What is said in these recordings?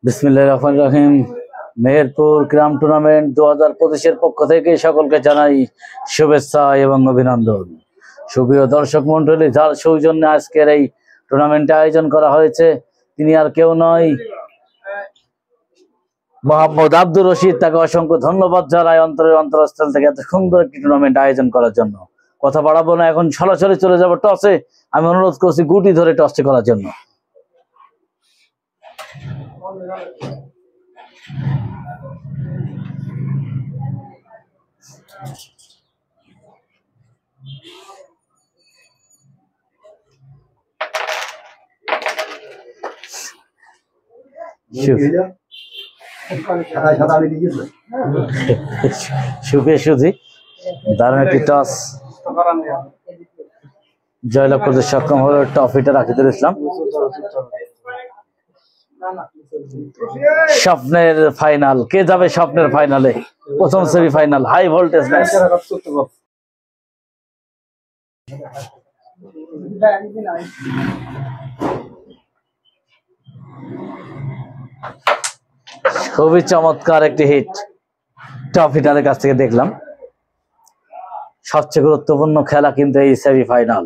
বিসমিল্লাহির রহমানির রহিম। মেহেরপুর গ্রাম টুর্নামেন্ট 2025-এর পক্ষ থেকে সকলকে জানাই শুভেচ্ছা এবং অভিনন্দন। সুপ্রিয় দর্শক মন্ডলী, যার সৌজন্যে আজকের এই টুর্নামেন্টে আয়োজন করা হয়েছে তিনি আর কেউ নয়, মোহাম্মদ আব্দুর রশিদ। তাকে অসংখ্য ধন্যবাদ জানাই অন্তরের অন্তরস্থল থেকে এত সুন্দর একটি টুর্নামেন্ট আয়োজন করার জন্য। কথা বাড়াবো না, এখন সরাসরি চলে যাবো টসে। আমি অনুরোধ করছি গুটি ধরে টসটি করার জন্য। সুধি দারুণ একটি টস জয়লাভ করতে সক্ষম হলো ট্রফিটা রাকিদুল ইসলাম। স্বপ্নের ফাইনাল, কে যাবে স্বপ্নের ফাইনালে? প্রথম সেমিফাইনাল, হাই ভোল্টেজ ম্যাচ। খুবই চমৎকার একটি হিট ট্রফিটারের কাছ থেকে দেখলাম। সবচেয়ে গুরুত্বপূর্ণ খেলা কিন্তু এই সেমিফাইনাল।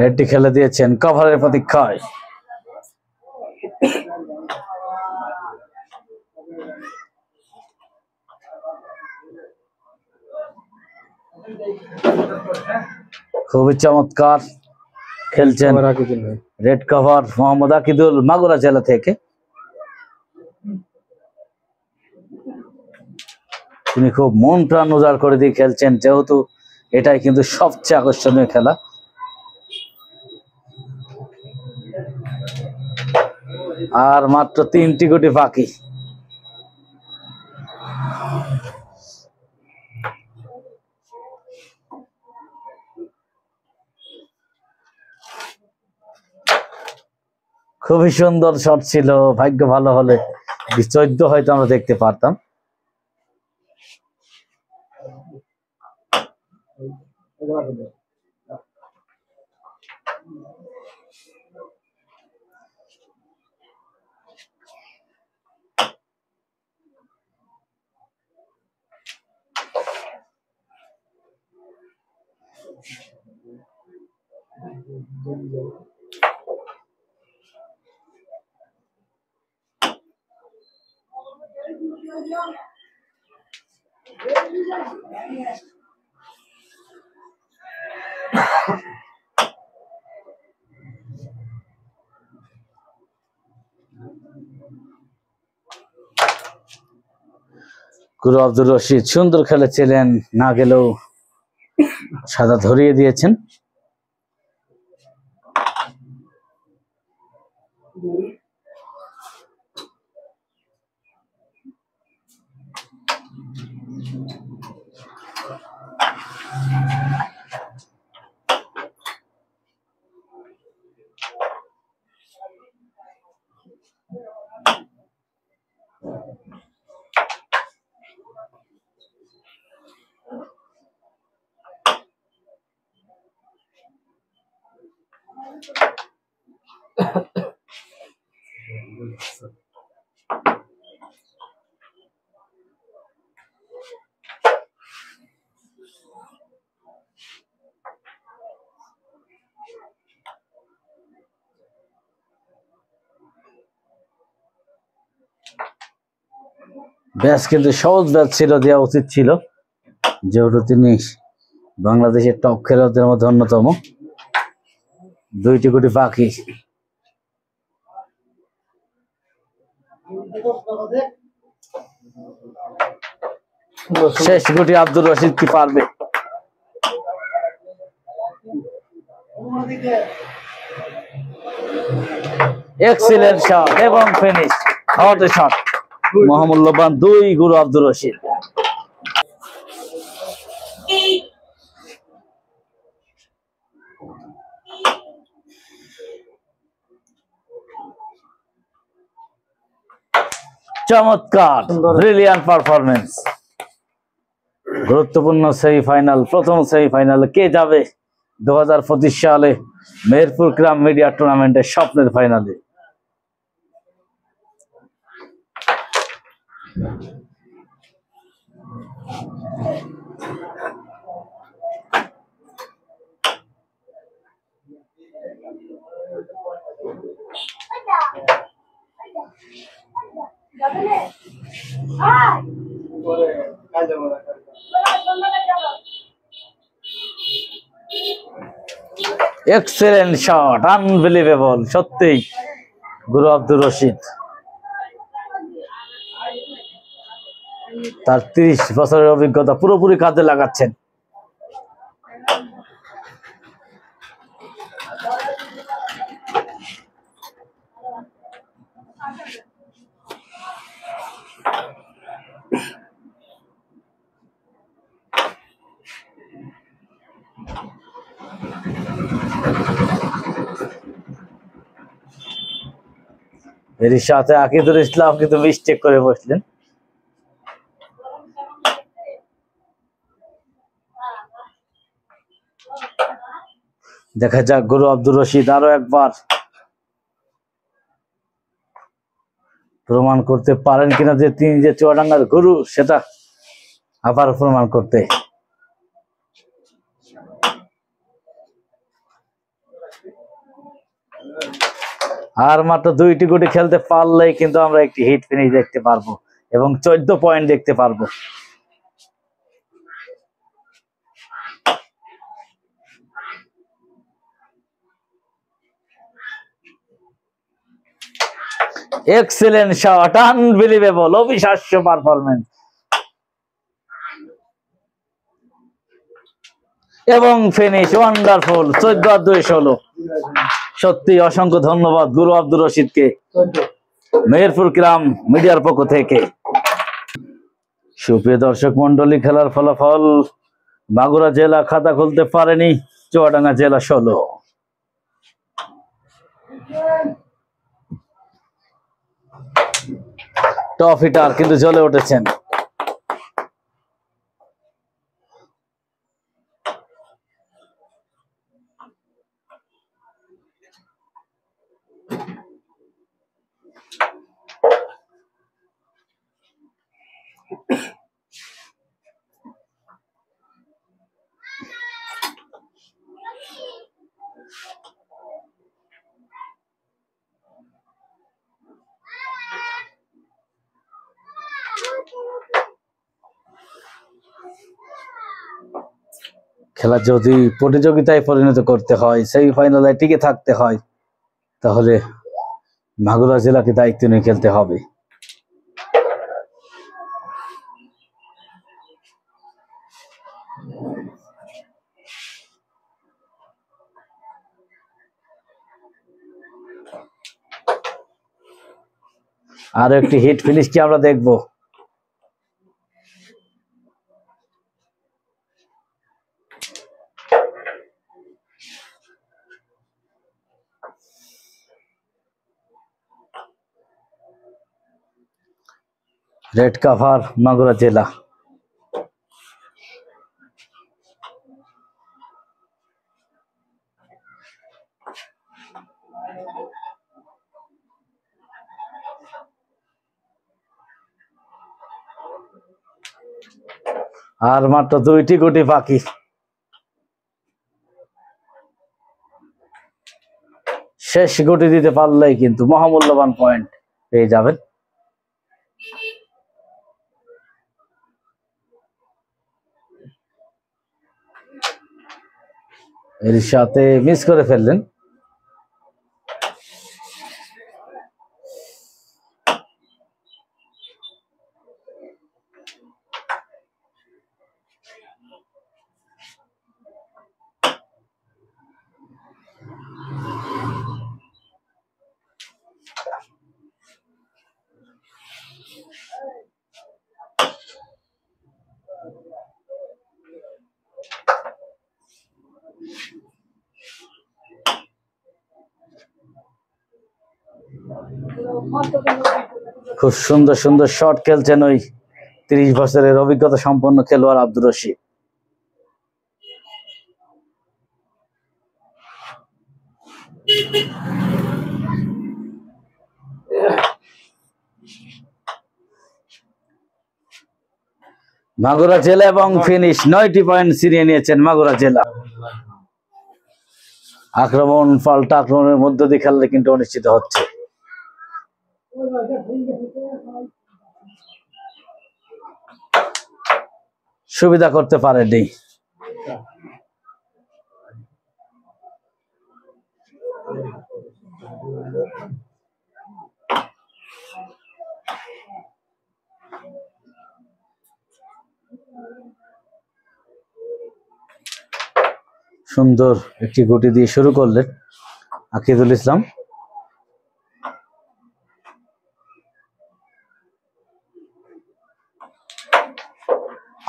রেডটি খেলে দিয়েছেন কভারের প্রতীক্ষায়। খুবই চমৎকার খেলছেন রেড কভার মোহাম্মদ আকিদুল, মাগুরা জেলা থেকে। তিনি খুব মন প্রাণ উজাড় করে দিয়ে খেলছেন, যেহেতু এটাই কিন্তু সবচেয়ে আকর্ষণীয় খেলা। আর মাত্র 3টি গুটি বাকি। খুবই সুন্দর শট ছিল, ভাগ্য ভালো হলে 14 হয়তো আমরা দেখতে পারতাম। গুরু আব্দুর রশিদ সুন্দর খেলেছিলেন, না গেলেও সাদা ধরিয়ে দিয়েছেন। ব্যাস কিন্তু সহজ ব্যাচ ছিল, দেওয়া উচিত ছিল, যেহেতু তিনি বাংলাদেশের টপ খেলোয়াড়দের মধ্যে অন্যতম। 2টি গুটি বাকি। শেষ গুটি আব্দুর রশিদ কি পারবে? এক্সিলেন্ট শট এবং ফিনিশ, হট শট, মহামূল্যবান 2 গুরু আব্দুর রশিদ। চমৎকার, ব্রিলিয়ান্ট পারফরমেন্স। গুরুত্বপূর্ণ সেমিফাইনাল, প্রথম সেমিফাইনালে কে যাবে 2025 সালে মেহেরপুর গ্রাম মিডিয়া টুর্নামেন্টের স্বপ্নের ফাইনালে? এক্সেলেন্ট শট, আনবিলিভেবল, সত্যি গুরু আব্দুর রশিদ তার 30 বছরের অভিজ্ঞতা পুরোপুরি কাজে লাগাচ্ছেন। এর সাথে আকিদুল ইসলাম কিন্তু মিস্টেক করে বসলেন। দেখা যাক গুরু আব্দুর রশিদ আরো একবার প্রমাণ করতে পারেন কিনা যে তিনি যে চুয়াডাঙ্গার গুরু, সেটা আবার প্রমাণ করতে। আর মাত্র 2টি গুটি খেলতে পারলেই কিন্তু আমরা একটি হিট ফিনিশ দেখতে পারবো এবং 14 পয়েন্ট দেখতে পারবো। এক্সেলেন্ট শট, আনবিলিভেবল, অবিশ্বাস্য পারফরমেন্স এবং ফিনিশ ওয়ান্ডারফুল। 14-2-16। সত্যি অসংখ্য ধন্যবাদ গুরু আব্দুর রশিদকে মেহেরপুর গ্রাম মিডিয়ার পক্ষ থেকে। সুপ্রিয় দর্শক মন্ডলী, খেলার ফলাফল মাগুরা জেলা খাতা খুলতে পারেনি, চুয়াডাঙ্গা জেলা 16। টপ হিটার কিন্তু জ্বলে উঠেছেন। খেলা যদি প্রতিযোগিতায় পরিণত করতে হয়, সেমিফাইনালে টিকে থাকতে হয়, তাহলে মাগুরা জেলাকে দায়িত্ব নিয়ে খেলতে হবে। আর একটি হিট ফিনিশ কি আমরা দেখবো? রেড কাভার মাগুরা জেলা। আর মাত্র 2টি গুটি বাকি। শেষ গুটি দিতে পারলেই কিন্তু মহামূল্যবান পয়েন্ট পেয়ে যাবেন। এর সাথে মিস করে ফেললেন। খুব সুন্দর সুন্দর শট খেলছেন ওই 30 বছরের অভিজ্ঞতা সম্পন্ন খেলোয়াড় আব্দুর রশিদ। মাগুরা জেলা এবং ফিনিশ 9টি পয়েন্ট ছিনিয়ে নিয়েছেন মাগুরা জেলা। আক্রমণ পাল্টা আক্রমণের মধ্য দিয়ে খেললে কিন্তু অনুষ্ঠিত হচ্ছে। সুবিধা করতে পারেনি। সুন্দর একটি গুটি দিয়ে শুরু করলেন আকিদুল ইসলাম।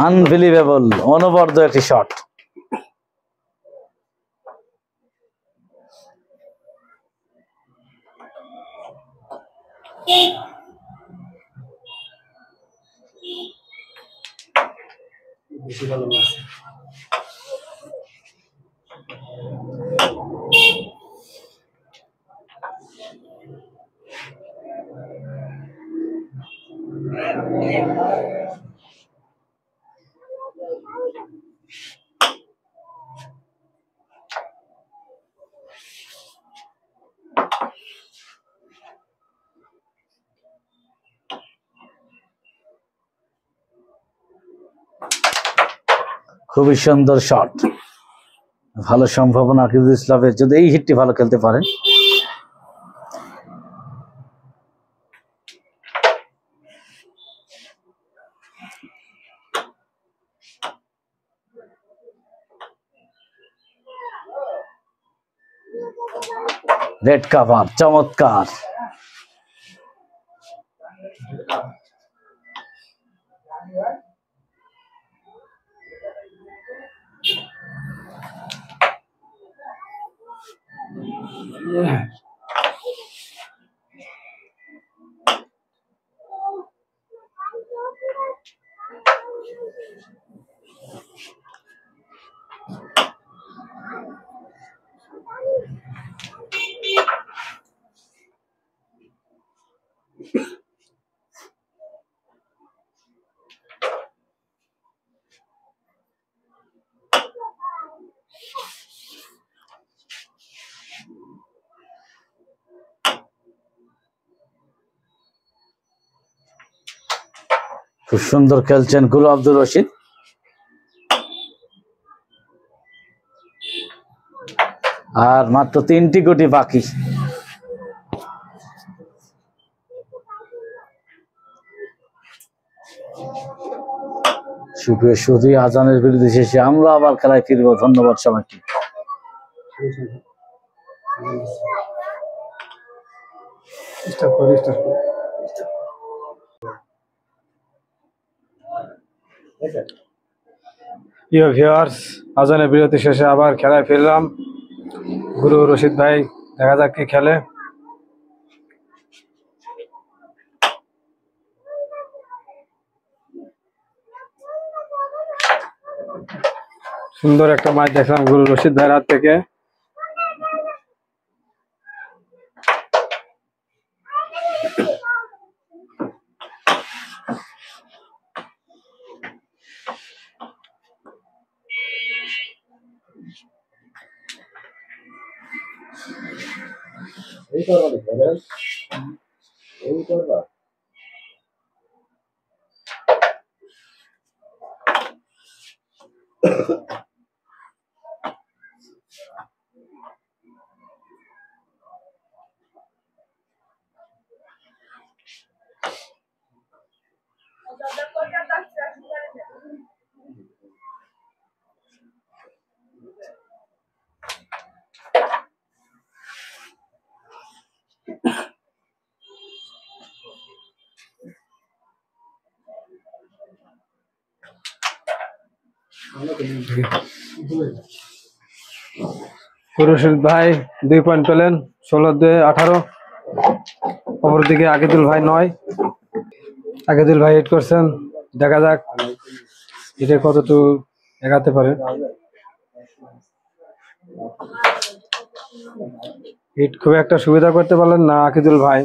আনবিলিভেবল, অনবদ্য একটি শট। খুবই সুন্দর শট, ভালো সম্ভাবনা আকিদুল ইসলামের যদি এই হিটটি ভালো খেলতে পারেন। রেড কাভার, চমৎকার। খুব সুন্দর খেলছেন গুরু আব্দুর রশিদ। আর মাত্র 3টি গুটি বাকি। সুপ্রিয় সুধী, আজানের বিরুদ্ধে শেষে আমরা আবার খেলায় ফিরবো। ধন্যবাদ সবাইকে। প্রিয় ভিউয়ার্স, আজানের বিরতি শেষে আবার খেলায় ফিরলাম। গুরু রশিদ ভাই দেখা যাক কি খেলে। সুন্দর একটা ম্যাচ দেখলাম গুরু রশিদ ভাইয়ের হাত থেকে। রশিদ ভাই 2 পয়েন্ট পেলেন, 16-18। অপরদিকে আকিদুল ভাই 9। আকিদুল ভাই হিট করছেন, দেখা যাক এটা কতটুকু এগাতে পারে। হিট খুব একটা সুবিধা করতে পারলেন না আকিদুল ভাই।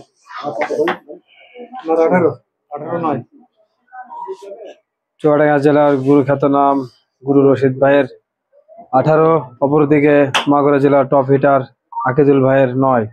চুয়াডাঙ্গা জেলার গুরু খ্যাত নাম গুরু রশিদ ভাইয়ের 18, অপরদিকে মাগুরা জেলার টপ হিটার আকিদুল ভাইয়ের 9।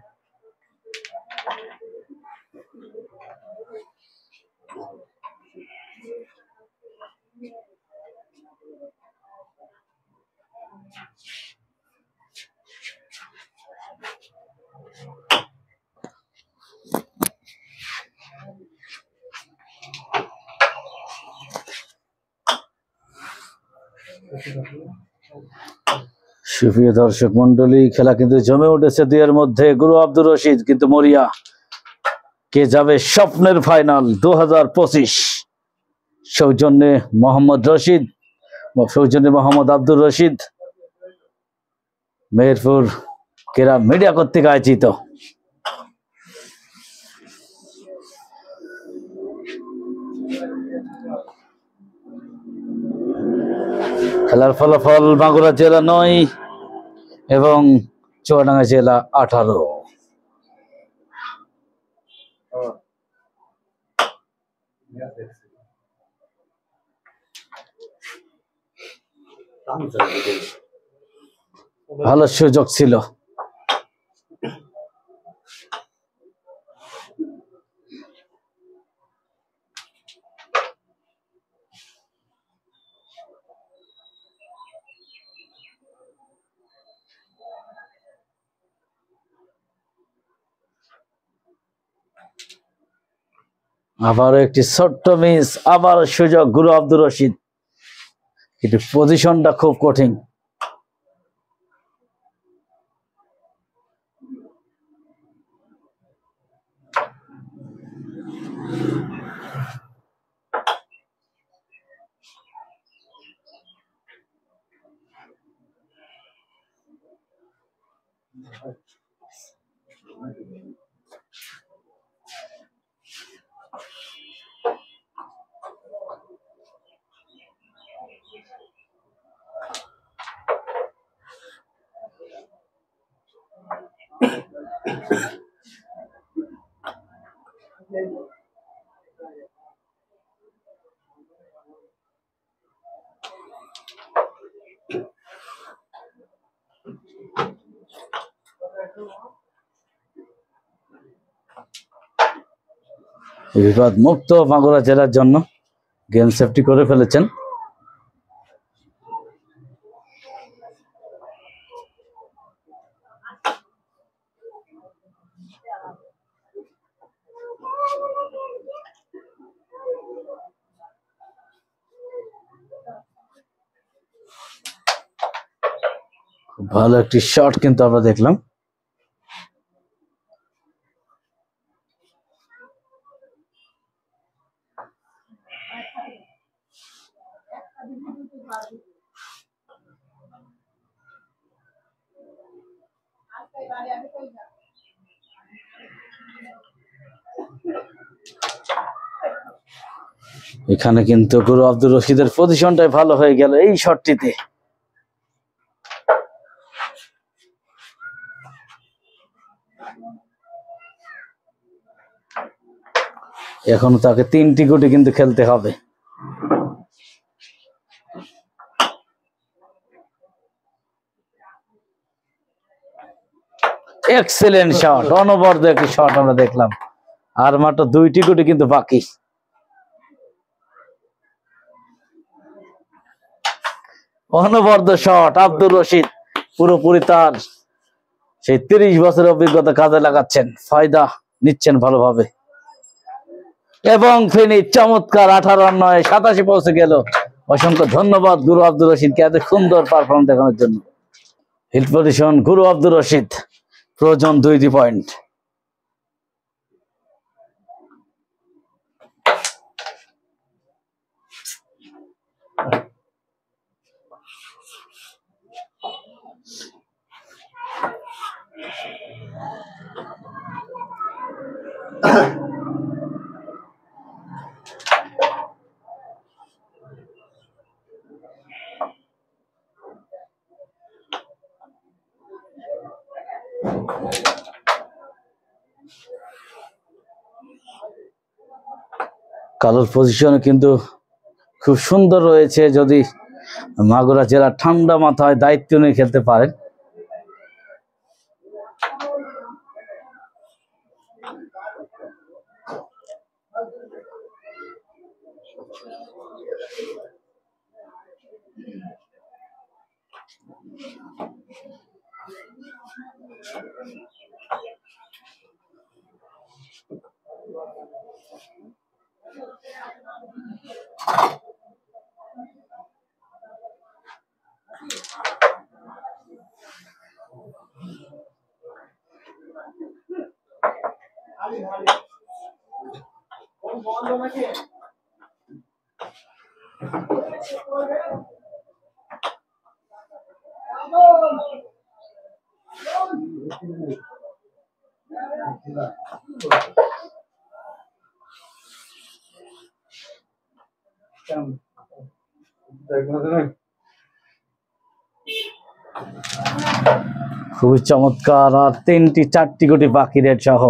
সুপ্রিয় দর্শক মন্ডলী, খেলা কিন্তু জমে উঠেছে দুইয়ের মধ্যে। গুরু আব্দুর রশিদ কিন্তু মরিয়া, কে যাবে স্বপ্নের ফাইনাল 2025। সৌজন্যে মোহাম্মদ রশিদ, সৌজন্যে মোহাম্মদ আব্দুর রশিদ, মেহেরপুর ক্রীড়া মিডিয়া কর্তৃক আয়োজিত। খেলার ফলাফল মাগুরা জেলা 9 এবং চুয়াডাঙ্গা জেলা 18। ভালো সুযোগ ছিল। আবার একটি ছোট্ট মিস, আবার সুযোগ গুরু আব্দুর রশিদ, কিন্তু পজিশনটা খুব কঠিন। বিবাদ মুক্ত মাগুরা জেলার জন্য গেম সেফটি করে ফেলেছেন। ভালো একটি শট কিন্তু আমরা দেখলাম। এখানে কিন্তু গুরু আব্দুর রশিদের পজিশনটাই ভালো হয়ে গেল এই শটটিতে। এখন তাকে 3টি গুটি কিন্তু খেলতে হবে। এক্সেলেন্ট শট, অনবদ্য একটি শট আমরা দেখলাম। আর মাত্র 2টি গুটি কিন্তু বাকি। অনবদ্য শট, আব্দুর রশিদ পুরোপুরি তার সেই 30 বছরের অভিজ্ঞতা কাজে লাগাচ্ছেন, ফায়দা নিচ্ছেন ভালোভাবে। এবং ফিনিশ চমৎকার, 18-9 পৌঁছে গেল। অসংখ্য ধন্যবাদ গুরু আব্দুর রশিদকে এত সুন্দর পারফরমেন্স দেখানোর জন্য। হিট পজিশন গুরু আব্দুর রশিদ, প্রয়োজন 2টি পয়েন্ট। কালোর পজিশন কিন্তু খুব সুন্দর রয়েছে। যদি মাগুরা জেলা ঠান্ডা মাথায় দায়িত্ব নিয়ে খেলতে পারেন, খুবই চমৎকার। আর 4টি গুটি বাকি রেড সহ।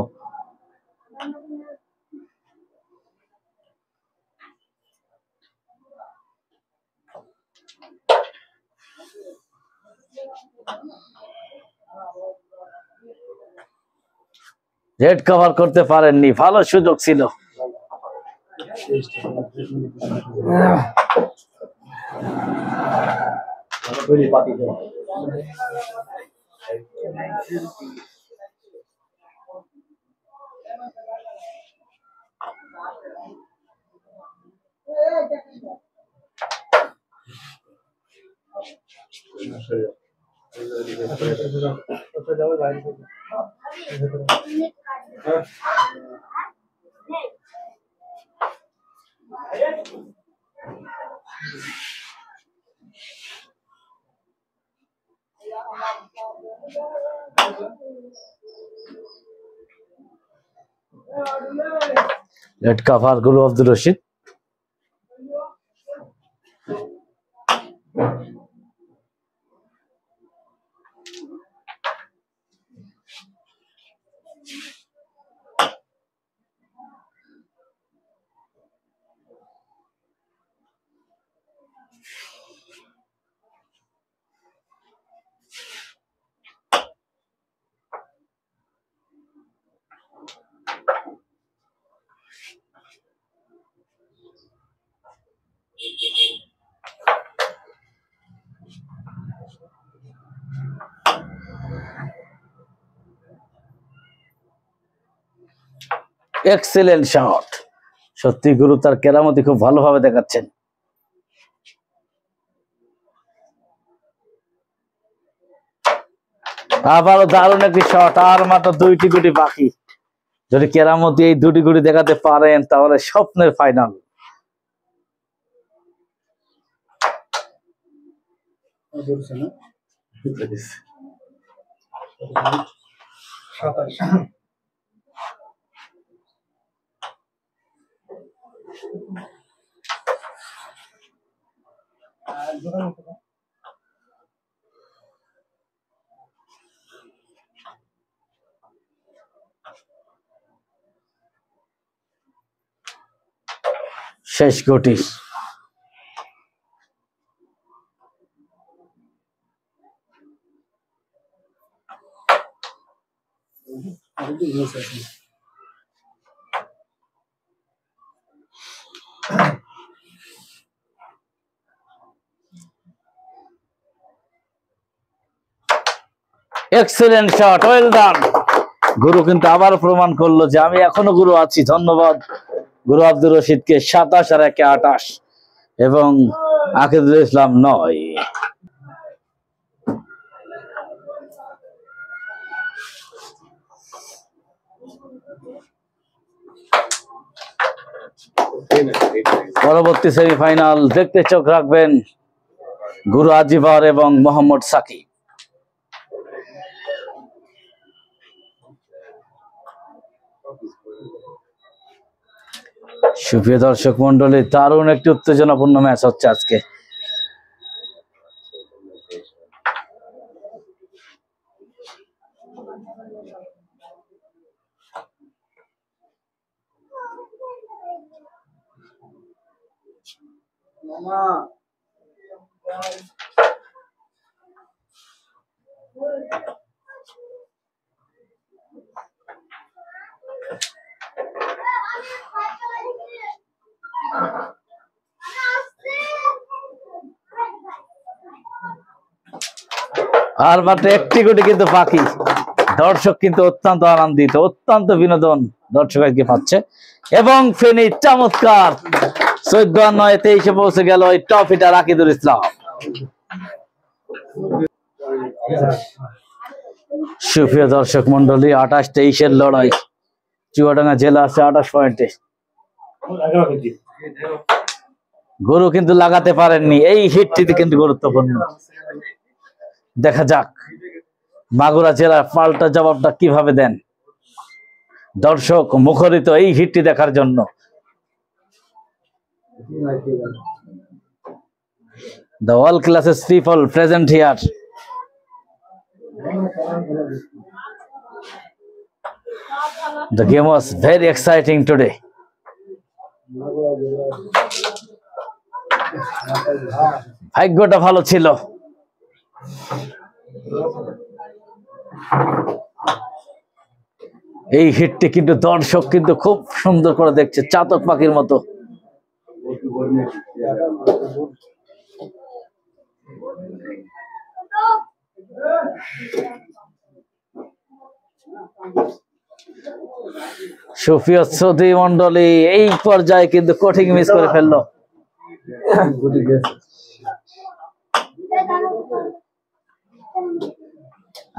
রেড কভার করতে পারেননি, ভালো সুযোগ ছিল। রেড কভার গুরু আব্দুর রশিদ। Excellent shot. সত্যি গুরু তার কেরামতি খুব ভালোভাবে দেখাচ্ছেন। আবারও দারুণ একটি শট। আর মাত্র 2টি গুটি বাকি। যদি কেরামতি এই 2টি গুটি দেখাতে পারেন তাহলে স্বপ্নের ফাইনাল। শেষ গুটি। Excellent shot, well done. গুরু কিন্তু আবার প্রমাণ করলো যে আমি এখনো গুরু আছি। ধন্যবাদ গুরু আব্দুর রশিদকে। 27 আর 1 28 এবং আকিদুল ইসলাম 9। পরবর্তী সেমিফাইনাল দেখতে চোখ রাখবেন গুরু আজিভার এবং মোহাম্মদ সাকিব। সুপ্রিয় দর্শক মন্ডলী, দারুণ একটি উত্তেজনাপূর্ণ ম্যাচ হচ্ছে আজকে। আর মাত্র একটি কোটি কিন্তু বাকি। দর্শক কিন্তু অত্যন্ত আনন্দিত, অত্যন্ত বিনোদন দর্শক আজকে পাচ্ছে। এবং ফেনী চমৎকার 14-9-23 পৌঁছে গেল ওই টপ হিটার আকিদুল ইসলাম। সুপ্রিয় দর্শক মন্ডলী, 28-23 লড়াই। চুয়াডাঙ্গা জেলা আছে 28 পয়েন্টে। গরু কিন্তু লাগাতে পারেননি, এই হিটটিতে কিন্তু গুরুত্বপূর্ণ। দেখা যাক মাগুরা জেলার পাল্টা জবাবটা কিভাবে দেন। দর্শক মুখরিত এই হিটটি দেখার জন্য। The all classes people present here. The game was very exciting today. ভাগ্যটা ভালো ছিল। এই হিটটি কিন্তু দর্শক কিন্তু খুব সুন্দর করে দেখছে, চাতক পাখির মতো। সুপ্রিয় শ্রোতী মন্ডলী, এই পর্যায়ে কিন্তু কঠিন মিস করে ফেললো।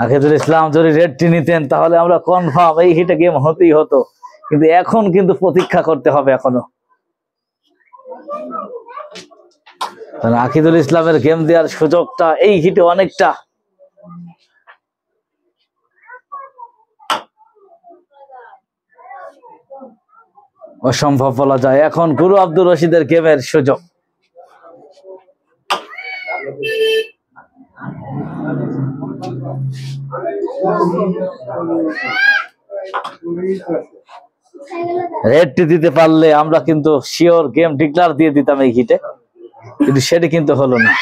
আকিদুল ইসলাম যদি রেডটি নিতেন তাহলে আমরা কনফার্ম এই হিটে গেম হতেই হতো, কিন্তু এখন কিন্তু প্রতীক্ষা করতে হবে এখনো। আকিদুল ইসলামের গেম দেওয়ার সুযোগটা এই হিটে অনেকটা। অসম্ভব বলা যায়, এখন গুরু আব্দুর রশিদের গেমের সুযোগ। রেডটি দিতে পারলে আমরা কিন্তু শিওর গেম ডিক্লার দিয়ে দিতাম এই হিটে, কিন্তু সেটি কিন্তু হলো না।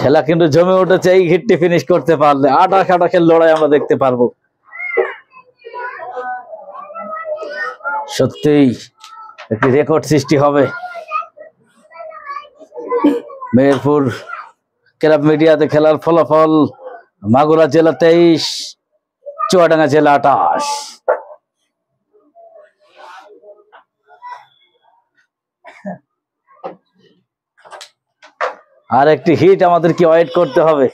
খেলা কিন্তু জমে উঠেছে, এই হিটটি ফিনিশ করতে পারলে 28-28 লড়াই আমরা দেখতে পারবো। সত্যিই একটি রেকর্ড সৃষ্টি হবে। মেহেরপুর ক্লাব মিডিয়াতে খেলার ফলাফল: মাগুরা জেলা 23, চুয়াডাঙ্গা জেলা 28। আর একটি হিট আমাদেরকে ওয়েট করতে হবে।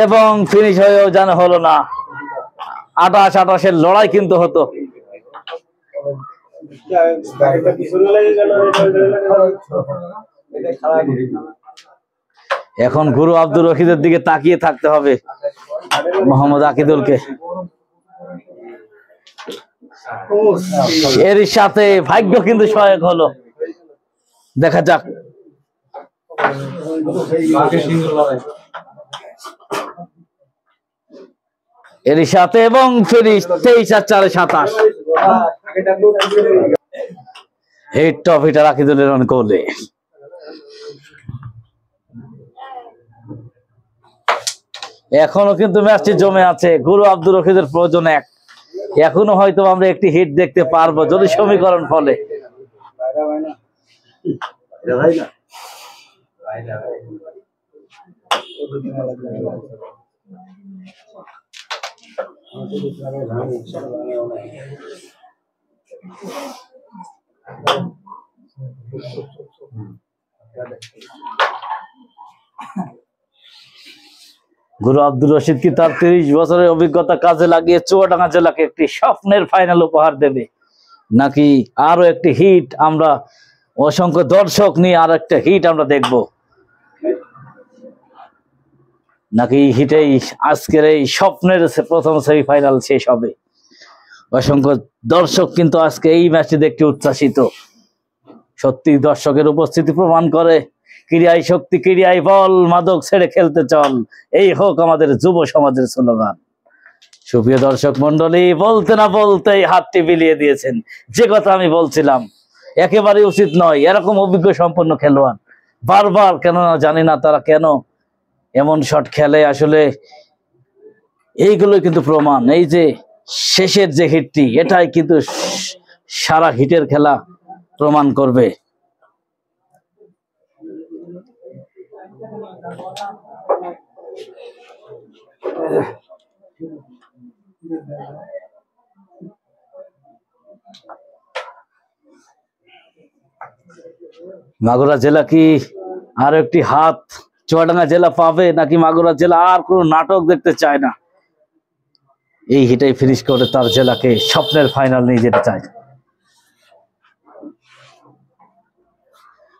এবং ফিনিশ হয়েও জানা হলো না, 28-28 লড়াই কিন্তু হতো। এখন গুরু আব্দুর রশিদের দিকে তাকিয়ে থাকতে হবে মোহাম্মদ আকিদুলকে। এর সাথে ভাগ্য কিন্তু সহায়ক হলো, দেখা যাক। এর সাথে এবং ফিনিশ 23-4-27। হিট টপ হিটার আকিদুলের রান করলে। এখনো কিন্তু ম্যাচটি জমে আছে, গুরু আব্দুর রশিদের প্রয়োজন 1। এখনো হয়তো আমরা একটি হিট দেখতে পারবো যদি সমীকরণ ফলে। গুরু আব্দুর রশিদ কি তার 30 বছরের অভিজ্ঞতা কাজে লাগিয়ে চুয়াডাঙ্গা জেলাকে একটি স্বপ্নের ফাইনাল উপহার দেবে, নাকি আরো একটি হিট আমরা অসংখ্য দর্শক নিয়ে আর একটা হিট আমরা দেখব, নাকি এই হিটেই আজকের এই স্বপ্নের প্রথম সেমিফাইনাল শেষ হবে? অসংখ্য দর্শক কিন্তু আজকে এই ম্যাচটি দেখতে উচ্ছ্বাসিত। সত্যি দর্শকের উপস্থিতি প্রমাণ করে ক্রীড়াই শক্তি, ক্রীড়াই বল, মাদক ছেড়ে খেলতে চল, এই হোক আমাদের যুব সমাজের স্লোগান। সুপ্রিয় দর্শক মন্ডলী, বলতে না বলতেই হাতটি বিলিয়ে দিয়েছেন। যে কথা আমি বলছিলাম একেবারে উচিত নয় এরকম অভিজ্ঞ সম্পন্ন খেলোয়াড় বারবার, কেন জানি না তারা কেন এমন শট খেলে। আসলে এইগুলো কিন্তু প্রমাণ, এই যে শেষের যে হিটটি, এটাই কিন্তু সারা হিটের খেলা প্রমাণ করবে। মাগুরা জেলা কি আর একটি হাত চুয়াডাঙ্গা জেলা পাবে, নাকি মাগুরা জেলা আর কোনো নাটক দেখতে চায় না, এই হিটাই ফিনিশ করে তার জেলাকে স্বপ্নের ফাইনাল নিয়ে যেতে চায়?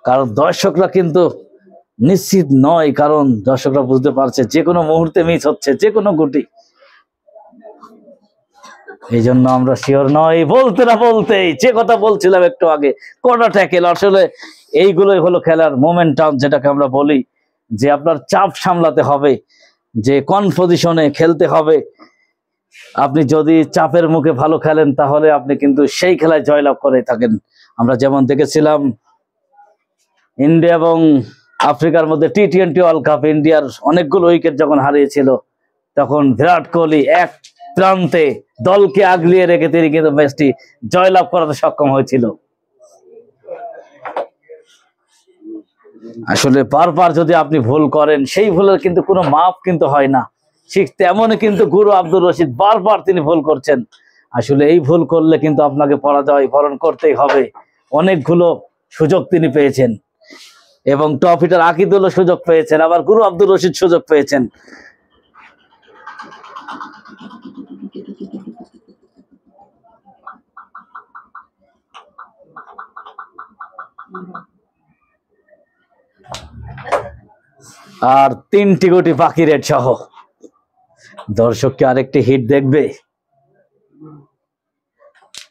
কারণ দর্শকরা কিন্তু নিশ্চিত নয়, কারণ দর্শকরা বুঝতে পারছে যে কোনো মুহূর্তে মিস হচ্ছে যে কোনো গুটি। এই জন্য আমরা শিওর নয়, বলতে না বলতেই যে কথা বলছিলাম একটু আগে, কোটা ট্যাকেল, আসলে এইগুলোই হলো খেলার মোমেন্টাম, যেটাকে আমরা বলি যে আপনার চাপ সামলাতে হবে, যে কোন পজিশনে খেলতে হবে। আপনি যদি চাপের মুখে ভালো খেলেন তাহলে আপনি কিন্তু সেই খেলায় জয়লাভ করে থাকেন। আমরা যেমন দেখেছিলাম ইন্ডিয়া এবং আফ্রিকার মধ্যে টি-20 ওয়ার্ল্ড কাপ, ইন্ডিয়ার অনেকগুলো উইকেট যখন হারিয়েছিল তখন বিরাট কোহলি এক প্রান্তে দলকে আগলিয়ে রেখে তিনি কিন্তু ম্যাচটি জয়লাভ করাতে সক্ষম হয়েছিল। আসলে বারবার যদি আপনি ভুল করেন সেই ভুলের কিন্তু কোনো মাপ কিন্তু হয় না, ঠিক তেমনই কিন্তু গুরু আব্দুর রশিদ বারবার তিনি ভুল করছেন। আসলে এই ভুল করলে কিন্তু আপনাকে পরাজয় বরণ করতেই হবে। অনেকগুলো সুযোগ তিনি পেয়েছেন এবং টপ হিটার আকিদুলও সুযোগ পেয়েছেন, আবার গুরু আব্দুর রশিদ সুযোগ পেয়েছেন। আর 3টি গুটি বাকি রেড সহ দর্শককে আরেকটি হিট দেখবে,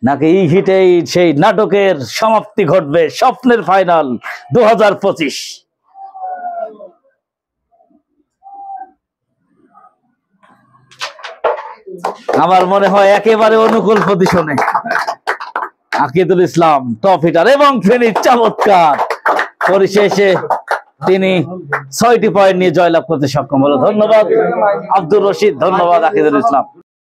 নাকি এই হিটেই সেই নাটকের সমাপ্তি ঘটবে? স্বপ্নের ফাইনাল 2025। আমার মনে হয় একেবারে অনুকূল পজিশনে আকিদুল ইসলাম টপ হিটার এবং ফিনিশ চমৎকার, পরিশেষে তিনি 6টি পয়েন্ট নিয়ে জয়লাভ করতে সক্ষম হলো। ধন্যবাদ আব্দুর রশিদ, ধন্যবাদ আকিদুল ইসলাম।